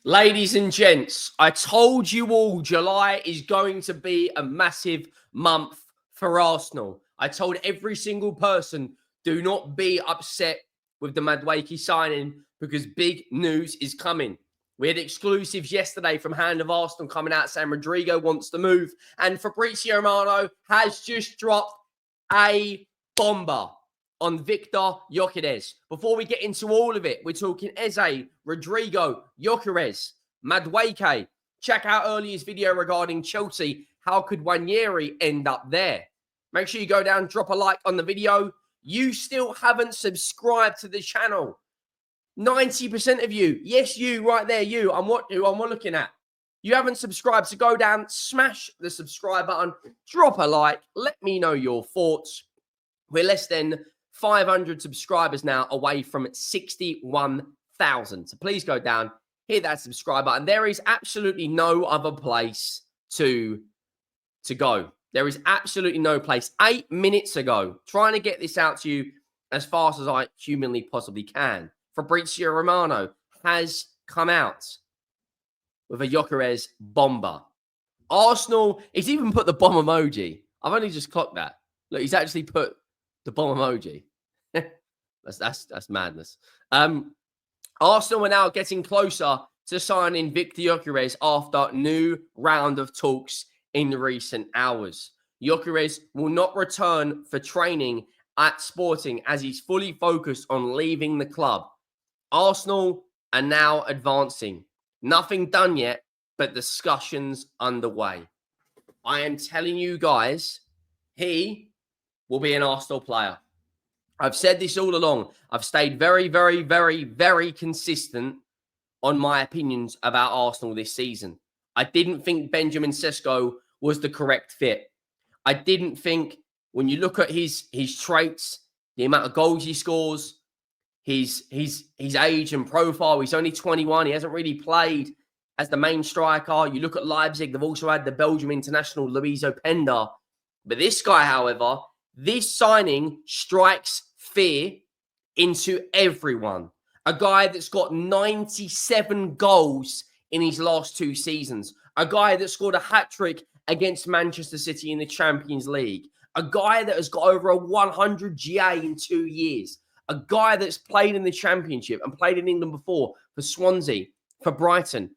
Ladies and gents, I told you all July is going to be a massive month for Arsenal. I told every single person, do not be upset with the Madueke signing because big news is coming. We had exclusives yesterday from Hand of Arsenal coming out saying Rodrygo wants to move, and Fabrizio Romano has just dropped a bomber on Viktor Gyökeres. Before we get into all of it, we're talking Eze, Rodrygo, Gyokeres, Madueke. Check out earlier's video regarding Chelsea. How could Wanyeri end up there? Make sure you go down, drop a like on the video. You still haven't subscribed to the channel. 90% of you, yes, you right there, you. I'm looking at. You haven't subscribed, so go down, smash the subscribe button, drop a like, let me know your thoughts. We're less than 500 subscribers now away from 61,000. So please go down, hit that subscribe button. There is absolutely no other place to go. There is absolutely no place. 8 minutes ago, trying to get this out to you as fast as I humanly possibly can. Fabrizio Romano has come out with a Gyokeres bomber. Arsenal, he's even put the bomb emoji. I've only just clocked that. Look, he's actually put the bomb emoji. that's madness. Arsenal are now getting closer to signing Viktor Gyökeres after new round of talks in the recent hours. Gyökeres will not return for training at Sporting as he's fully focused on leaving the club. Arsenal are now advancing. Nothing done yet, but discussions underway. I am telling you guys, he will be an Arsenal player. I've said this all along. I've stayed very, very, very, very consistent on my opinions about Arsenal this season. I didn't think Benjamin Sesko was the correct fit. I didn't think, when you look at his traits, the amount of goals he scores, his age and profile, he's only 21. He hasn't really played as the main striker. You look at Leipzig, they've also had the Belgium international Luis Openda. But this guy, however, this signing strikes fear into everyone. A guy that's got 97 goals in his last 2 seasons. A guy that scored a hat-trick against Manchester City in the Champions League. A guy that has got over a 100 GA in 2 years. A guy that's played in the Championship and played in England before for Swansea, for Brighton.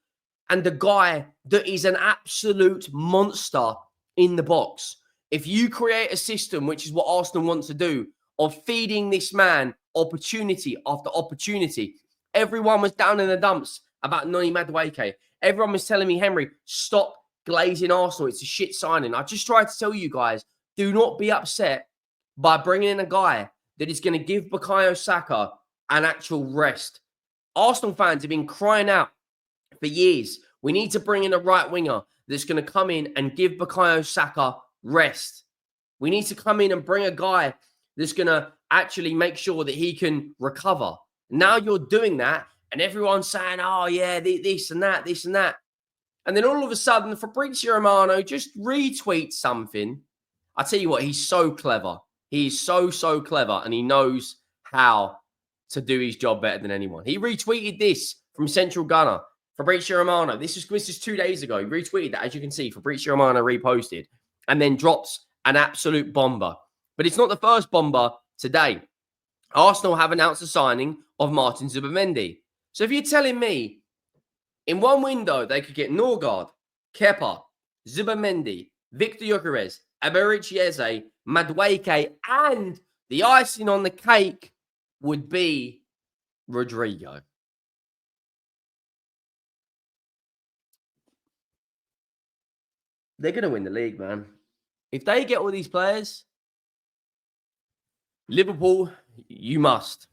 And the guy that is an absolute monster in the box. If you create a system, which is what Arsenal wants to do, of feeding this man opportunity after opportunity. Everyone was down in the dumps about Noni Madueke. Everyone was telling me, Henry, stop glazing Arsenal. It's a shit signing. I just tried to tell you guys, do not be upset by bringing in a guy that is going to give Bukayo Saka an actual rest. Arsenal fans have been crying out for years. We need to bring in a right winger that's going to come in and give Bukayo Saka rest. We need to come in and bring a guy that's going to actually make sure that he can recover. Now you're doing that, and everyone's saying, oh, yeah, this and that, this and that. And then all of a sudden, Fabrizio Romano just retweets something. I tell you what, he's so clever. He's so clever, and he knows how to do his job better than anyone. He retweeted this from Central Ghana. Fabrizio Romano, this is 2 days ago. He retweeted that, as you can see. Fabrizio Romano reposted and then drops an absolute bomber. But it's not the first bomber today. Arsenal have announced the signing of Martin Zubimendi. So if you're telling me in one window they could get Norgard, Kepa, Zubimendi, Viktor Gyökeres, Fabrizio Eze, Madueke, and the icing on the cake would be Rodrygo. They're going to win the league, man. If they get all these players, Liverpool, you must.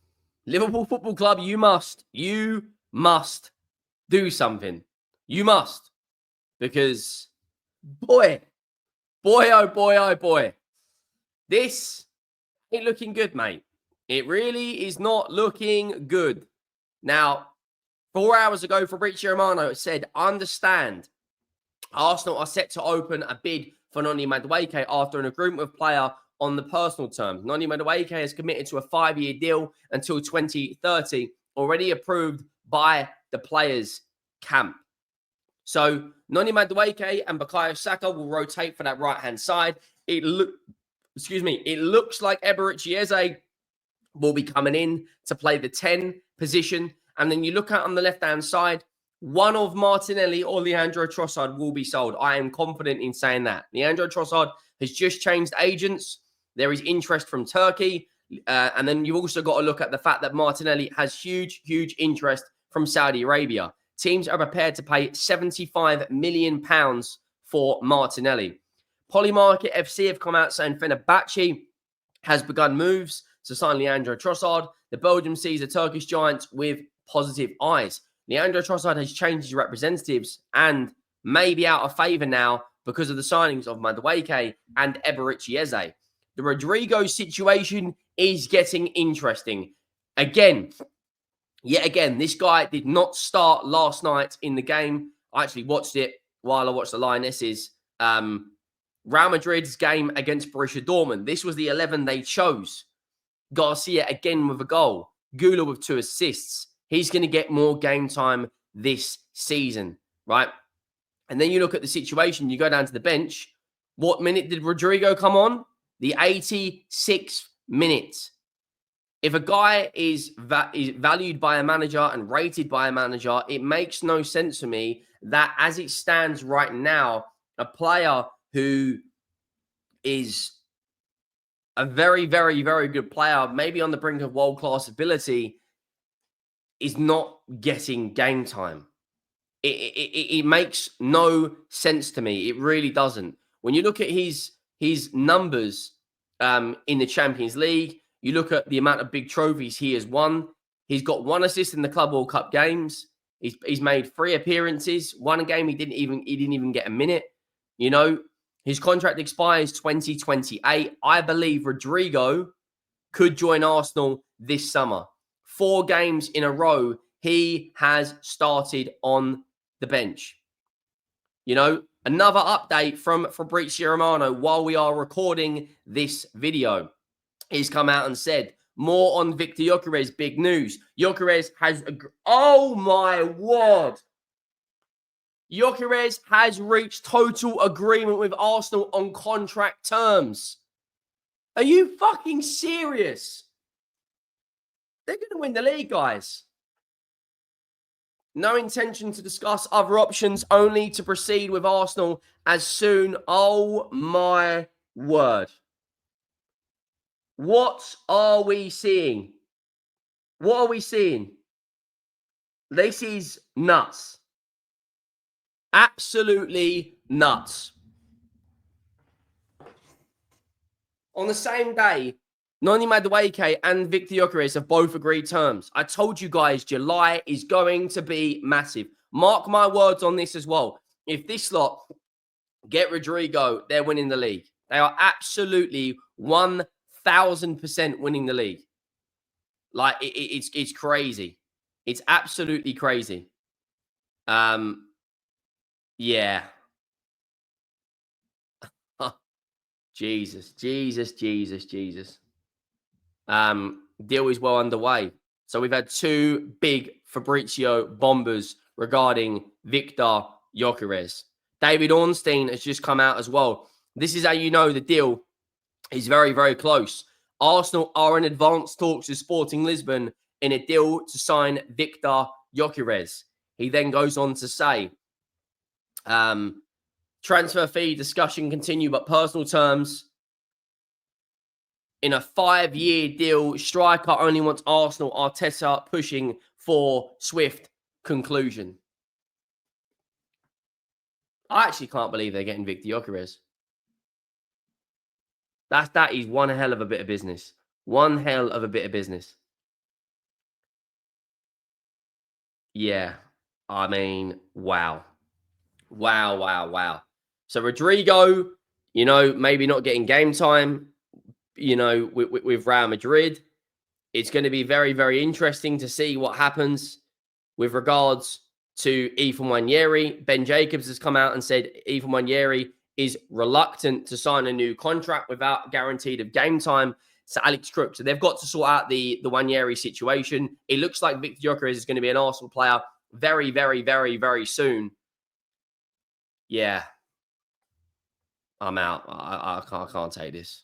Liverpool Football Club, you must. You must do something. You must. Because, boy, oh boy. This ain't looking good, mate. It really is not looking good. Now, 4 hours ago, Fabrizio Romano said, understand, Arsenal are set to open a bid for Noni Madueke after an agreement with player on the personal terms. Noni Madueke has committed to a 5-year deal until 2030, already approved by the players camp. So Noni Madueke and Bukayo Saka will rotate for that right-hand side. It looks like Fabrizio Gyökeres will be coming in to play the 10 position. And then you look out on the left-hand side, one of Martinelli or Leandro Trossard will be sold. I am confident in saying that. Leandro Trossard has just changed agents. There is interest from Turkey. And then you've also got to look at the fact that Martinelli has huge, huge interest from Saudi Arabia. Teams are prepared to pay £75 million for Martinelli. Polymarket FC have come out saying Fenerbahce has begun moves to sign Leandro Trossard. The Belgium sees the Turkish giants with positive eyes. Leandro Trossard has changed his representatives and may be out of favour now because of the signings of Madueke and Fabrizio Gyökeres. The Rodrygo situation is getting interesting. Yet again, this guy did not start last night in the game. I actually watched it while I watched the Lionesses. Real Madrid's game against Borussia Dortmund. This was the 11 they chose. Garcia again with a goal. Gula with 2 assists. He's going to get more game time this season, right? And then you look at the situation. You go down to the bench. What minute did Rodrygo come on? The 86th minute. If a guy is valued by a manager and rated by a manager, it makes no sense for me that as it stands right now, a player who is a very, very, very good player, maybe on the brink of world-class ability, is not getting game time. It makes no sense to me. It really doesn't. When you look at his numbers in the Champions League, you look at the amount of big trophies he has won. He's got 1 assist in the Club World Cup games. He's made 3 appearances. One game he didn't even get a minute. You know, his contract expires 2028. I believe Rodrygo could join Arsenal this summer. 4 games in a row, he has started on the bench. You know, another update from Fabrizio Romano while we are recording this video. He's come out and said, more on Viktor Gyökeres, big news. Gyökeres has... Oh, my word. Gyökeres has reached total agreement with Arsenal on contract terms. Are you fucking serious? They're going to win the league, guys. No intention to discuss other options, only to proceed with Arsenal as soon. Oh, my word. What are we seeing? What are we seeing? This is nuts. Absolutely nuts. On the same day, Noni Madueke and Viktor Gyökeres have both agreed terms. I told you guys July is going to be massive. Mark my words on this as well. If this lot get Rodrygo, they're winning the league. They are absolutely 1,000% winning the league. Like, it's crazy. It's absolutely crazy. Yeah. Jesus. Deal is well underway. So we've had 2 big Fabrizio bombers regarding Viktor Gyökeres. David Ornstein has just come out as well. This is how you know the deal is very, very close. Arsenal are in advanced talks with Sporting Lisbon in a deal to sign Viktor Gyökeres. He then goes on to say, transfer fee discussion continue, but personal terms in a 5-year deal. Striker only wants Arsenal. Arteta pushing for swift conclusion. I actually can't believe they're getting Viktor Gyökeres. That is one hell of a bit of business. One hell of a bit of business. Yeah. I mean, wow. Wow. So Rodrygo, you know, maybe not getting game time, you know, with Real Madrid. It's going to be very, very interesting to see what happens with regards to Ethan Nwaneri. Ben Jacobs has come out and said Ethan Nwaneri is reluctant to sign a new contract without guaranteed of game time to Alex Crooks. So they've got to sort out the Nwaneri situation. It looks like Viktor Gyökeres is going to be an Arsenal player very, very, very, very soon, yeah, I'm out. I can't take this.